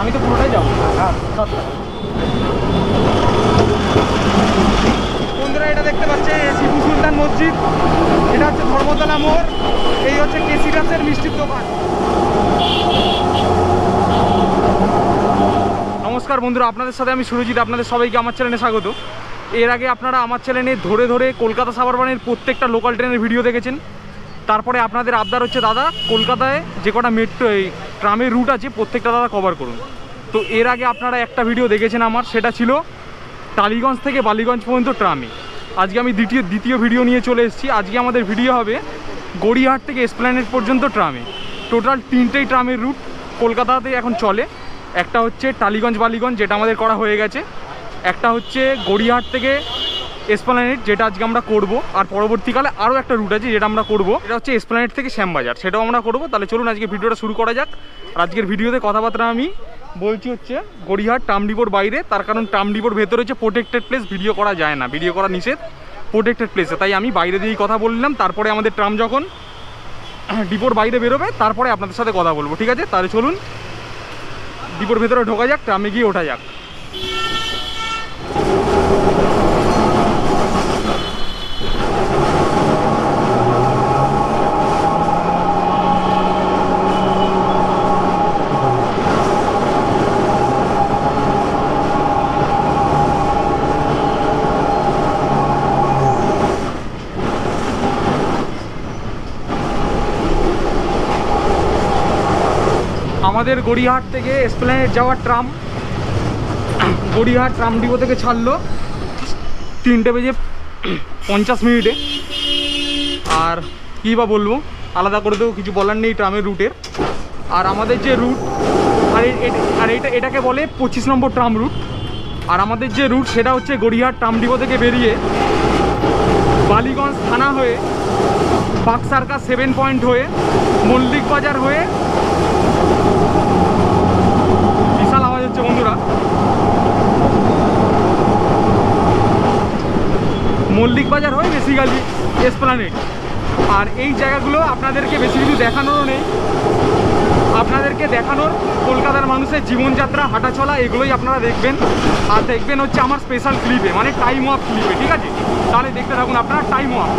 আমি তো পুরোটাই যাবো। বন্ধুরা এটা দেখতে পাচ্ছে টিপু সুলতান মসজিদ, এটা হচ্ছে ধর্মতলা মোড়, এই হচ্ছে কেসিরাসের মিষ্টির দোকান। নমস্কার বন্ধুরা, আপনাদের সাথে আমি সুরজিৎ, আপনাদের সবাইকে আমার চ্যানেলে স্বাগত। এর আগে আপনারা আমার চ্যানেলে ধরে ধরে কলকাতা সাবারবানের প্রত্যেকটা লোকাল ট্রেনের ভিডিও দেখেছেন। তারপরে আপনাদের আবদার হচ্ছে দাদা কলকাতায় যে কটা মেট্রো এই ট্রামের রুট আছে প্রত্যেকটা দাদা কভার করুন। তো এর আগে আপনারা একটা ভিডিও দেখেছেন আমার, সেটা ছিল টালিগঞ্জ থেকে বালিগঞ্জ পর্যন্ত ট্রামে। আজকে আমি দ্বিতীয় ভিডিও নিয়ে চলে এসেছি। আজকে আমাদের ভিডিও হবে গড়িয়াহাট থেকে এসপ্ল্যানেড পর্যন্ত ট্রামে। টোটাল 3টেই ট্রামের রুট কলকাতাতে এখন চলে। একটা হচ্ছে টালিগঞ্জ বালিগঞ্জ, যেটা আমাদের করা হয়ে গেছে। একটা হচ্ছে গড়িয়াহাট থেকে এসপ্ল্যানেড, যেটা আজকে আমরা করব। আর পরবর্তীকালে আরও একটা রুট আছে যেটা আমরা করব, এটা হচ্ছে এসপ্ল্যানেড থেকে শ্যামবাজার, সেটাও আমরা করব। তাহলে চলুন আজকে ভিডিওটা শুরু করা যাক। আর আজকের ভিডিওতে কথাবার্তা আমি বলছি হচ্ছে গড়িয়াহাট ট্রাম ডিপোর বাইরে, তার কারণ ট্রাম ডিপোর ভেতরে হচ্ছে প্রোটেক্টেড প্লেস, ভিডিও করা যায় না, ভিডিও করা নিষেধ প্রোটেক্টেড প্লেসে। তাই আমি বাইরে দিয়েই কথা বললাম। তারপরে আমাদের ট্রাম যখন ডিপোর বাইরে বেরোবে তারপরে আপনাদের সাথে কথা বলবো, ঠিক আছে? তাহলে চলুন ডিপোর ভেতরে ঢোকা যাক, ট্রামে গিয়ে ওঠা যাক। আমাদের গড়িয়াহাট থেকে এসপ্ল্যানেড যাওয়ার ট্রাম গড়িয়াহাট ট্রাম ডিপো থেকে ছাড়লো 3:50 আর কী বা বলবো, আলাদা করে তো কিছু বলার নেই ট্রামের রুটের। আর আমাদের যে রুট, আর এটাকে বলে 25 নম্বর ট্রাম রুট। আর আমাদের যে রুট সেটা হচ্ছে গড়িয়াহাট ট্রাম ডিপো থেকে বেরিয়ে বালিগঞ্জ থানা হয়ে, বাগ সার্কাস 7 পয়েন্ট হয়ে, মল্লিক বাজার হয়ে, বিশাল আওয়াজ হচ্ছে বন্ধুরা, মল্লিক বাজার হয়ে বেসিক্যালি এসপ্ল্যানেড। আর এই জায়গাগুলো আপনাদেরকে বেশি কিছু দেখানোরও নেই, আপনাদেরকে দেখানোর কলকাতার মানুষের জীবনযাত্রা, হাঁটাচলা, এগুলোই আপনারা দেখবেন। আর দেখবেন হচ্ছে আমার স্পেশাল ক্লিপে, মানে টাইম ওয়াপ ক্লিপে, ঠিক আছে? তাহলে দেখতে থাকুন আপনারা টাইম ওয়াপ।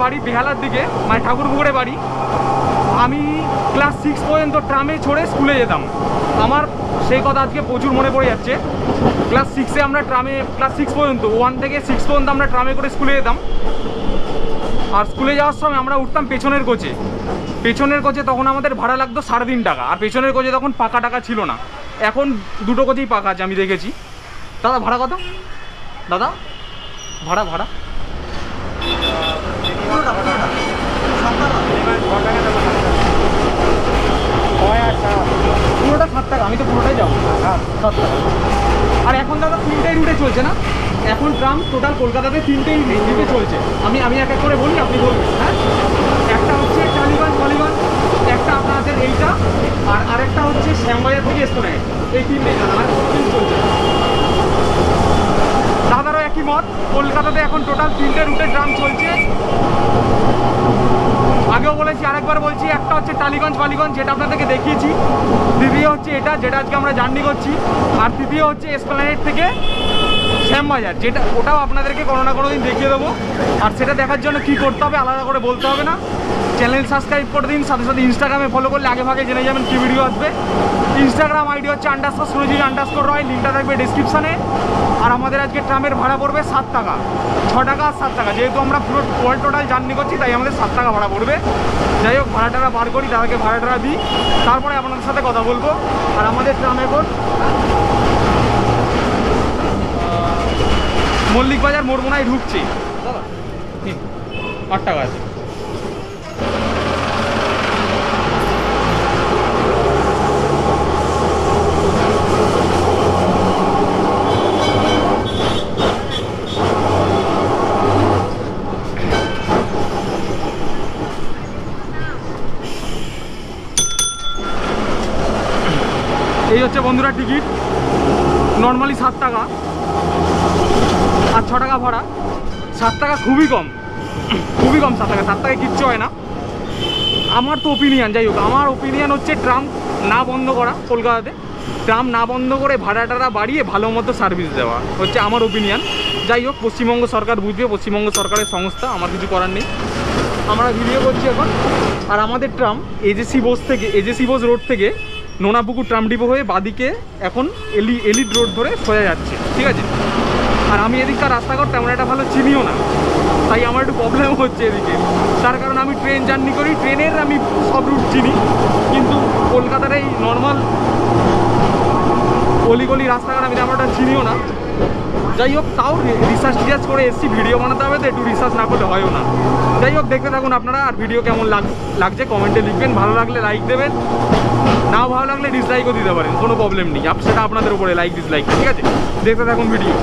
বাড়ি বেহালার দিকে, মানে ঠাকুরপুকুরে বাড়ি। আমি ক্লাস 6 পর্যন্ত ট্রামে চড়ে স্কুলে যেতাম। আমার সেই কথা আজকে প্রচুর মনে পড়ে যাচ্ছে। ক্লাস 6-এ আমরা ট্রামে, ক্লাস 6 পর্যন্ত, 1 থেকে 6 পর্যন্ত আমরা ট্রামে করে স্কুলে যেতাম। আর স্কুলে যাওয়ার সময় আমরা উঠতাম পেছনের কোচে। পেছনের কোচে তখন আমাদের ভাড়া লাগতো 3.5 টাকা। আর পেছনের কোচে তখন পাকা টাকা ছিল না, এখন দুটো কোচেই পাকা আছে আমি দেখেছি। দাদা ভাড়া কত? দাদা ভাড়া ভাড়া পুরোটা 7 টাকা। আমি তো পুরোটাই যাবো 7 টাকা। আর এখন দাদা 3টেই রুটে চলছে না? এখন ট্রাম টোটাল কলকাতাতে 3টেই রুটে চলছে। আমি এক এক করে বলি, আপনি বলবেন। হ্যাঁ, একটা হচ্ছে টালিগঞ্জ বালিগঞ্জ, একটা আপনাদের এইটা, আর আরেকটা হচ্ছে শ্যামবাজার থেকে এসপ্ল্যানেড। এই 3টেই দাদা, আর কতদিন চলছে? দাদারও একই মত, কলকাতাতে এখন টোটাল 3টে রুটে ট্রাম চলছে। আগেও বলেছি, আরেকবার বলছি, একটা হচ্ছে টালিগঞ্জ বালিগঞ্জ, যেটা আপনাদেরকে দেখিয়েছি। দ্বিতীয় হচ্ছে এটা, যেটা আজকে আমরা জার্নি করছি। আর তৃতীয় হচ্ছে এসপ্ল্যানেড থেকে শ্যামবাজার, যেটা ওটাও আপনাদেরকে কোনো না কোনো দিন দেখিয়ে দেবো। আর সেটা দেখার জন্য কী করতে হবে আলাদা করে বলতে হবে না, চ্যানেল সাবস্ক্রাইব করে দিন। সাথে সাথে ইনস্টাগ্রামে ফলো করলে আগে ভাগে জেনে যাবেন কী ভিডিও আসবে। ইনস্টাগ্রাম আইডি হচ্ছে _surajit_roy, লিঙ্কটা থাকবে ডিসক্রিপশানে। আর আমাদের আজকে ট্রামের ভাড়া পড়বে 7 টাকা, 6 টাকা আর 7 টাকা। যেহেতু আমরা পুরো ওয়ার্ল্ড টোটাল জার্নি করছি, তাই আমাদের 7 টাকা ভাড়া পড়বে। যাই হোক, ভাড়াটারা বার করি, তাদেরকে ভাড়াটারা দিই, তারপরে আপনাদের সাথে কথা বলবো। আর আমাদের ট্রাম এখন মল্লিক বাজার মোড়মোনায় ঢুকছি। দাদা 8 টাকা আছে। এই হচ্ছে বন্ধুরা টিকিট, নর্মালি 7 টাকা আর 6 টাকা ভাড়া। 7 টাকা খুবই কম, খুবই কম। 7 টাকা, 7 টাকায় কিচ্ছু হয় না। আমার তো ওপিনিয়ন, যাই হোক, আমার ওপিনিয়ন হচ্ছে ট্রাম না বন্ধ করা, কলকাতাতে ট্রাম না বন্ধ করে ভাড়াটারা বাড়িয়ে ভালো মতো সার্ভিস দেওয়া হচ্ছে আমার ওপিনিয়ন। যাই হোক, পশ্চিমবঙ্গ সরকার বুঝবে, পশ্চিমবঙ্গ সরকারের সংস্থা, আমার কিছু করার নেই। আমরা ভিডিও করছি এখন। আর আমাদের ট্রাম এজেসি বোস রোড থেকে নোনাপুকুর ট্রাম ডিপো হয়ে বাদিকে এখন এলিট রোড ধরে সোজা যাচ্ছে, ঠিক আছে। আর আমি এদিককার রাস্তাঘাট তেমন একটা ভালো চিনিও না, তাই আমার একটু প্রবলেম হচ্ছে এদিকে। তার কারণ আমি ট্রেন জার্নি করি, ট্রেনের আমি সব রুট চিনি, কিন্তু কলকাতার এই নর্মাল অলিগলি রাস্তাঘাট আমি তেমন একটা চিনিও না। যাই হোক, তাও রিসার্চ করে এসছি, ভিডিও বানাতে হবে তো, একটু রিসার্চ না করলে হয়ও না। যাই হোক, দেখতে থাকুন আপনারা। আর ভিডিও কেমন লাগছে কমেন্টে লিখবেন, ভালো লাগলে লাইক দেবেন, নাও ভালো লাগলে ডিসলাইকও দিতে পারেন, কোনো প্রবলেম নেই। সেটা আপনাদের উপরে, লাইক ডিসলাইক, ঠিক আছে। দেখতে থাকুন ভিডিও।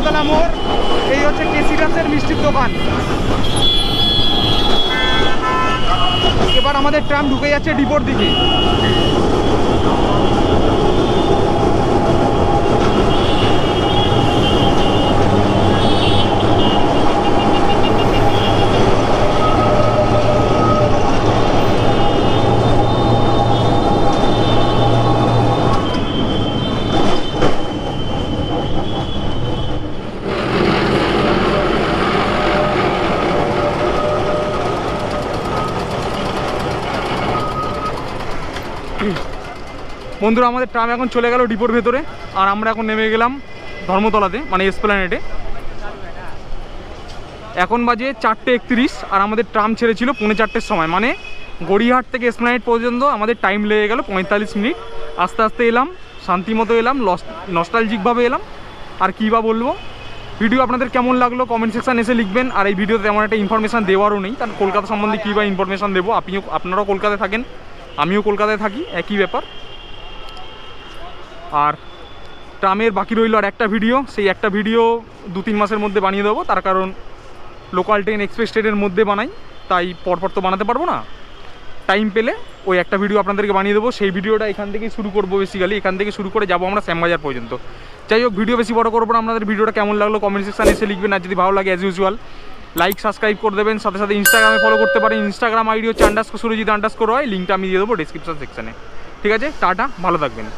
ধর্মতলা মোড়, এই হচ্ছে কেসিরাসের মিষ্টির দোকান। এবার আমাদের ট্রাম ঢুকে যাচ্ছে ডিপোর দিকে। বন্ধুরা, আমাদের ট্রাম এখন চলে গেল ডিপোর ভেতরে, আর আমরা এখন নেমে গেলাম ধর্মতলাতে, মানে এসপ্ল্যানেডে। এখন বাজে 4:31, আর আমাদের ট্রাম ছেড়েছিল 4:45-র সময়, মানে গড়িয়াহাট থেকে এসপ্ল্যানেড পর্যন্ত আমাদের টাইম লেগে গেল 45 মিনিট। আস্তে আস্তে এলাম, শান্তি মতো এলাম, নস্টালজিকভাবে এলাম। আর কী বা বলবো, ভিডিও আপনাদের কেমন লাগলো কমেন্ট সেকশান এসে লিখবেন। আর এই ভিডিওতে তেমন একটা ইনফরমেশান দেওয়ারও নেই, কারণ কলকাতা সম্বন্ধে কী বা ইনফরমেশান দেবো। আপনারাও কলকাতায় থাকেন, আমিও কলকাতায় থাকি, একই ব্যাপার। আর ট্রামের বাকি রইল আর একটা ভিডিও, সেই একটা ভিডিও 2-3 মাসের মধ্যে বানিয়ে দেবো। তার কারণ লোকাল ট্রেন, এক্সপ্রেস ট্রেনের মধ্যে বানাই, তাই পরপর তো বানাতে পারবো না। টাইম পেলে ওই একটা ভিডিও আপনাদেরকে বানিয়ে দেবো। সেই ভিডিওটা এখান থেকেই শুরু করবো, বেসিক্যালি এখান থেকে শুরু করে যাবো আমরা শ্যামবাজার পর্যন্ত। যাই হোক, ভিডিও বেশি বড় করবো না। আপনাদের ভিডিওটা কেমন লাগলো কমেন্ট সেকশানে এসে লিখবেন। আর যদি ভালো লাগে অ্যাজ ইউজুয়াল লাইক সাবস্ক্রাইব করে দেবেন। সাথে সাথে ইনস্টাগ্রামে ফলো করতে পারেন। ইনস্টাগ্রাম আইডি হচ্ছে _surajit_roy, লিঙ্কটা আমি দিয়ে দেবো ডিসক্রিপশন সেকশানে। ঠিক আছে, টাটা, ভালো থাকবেন।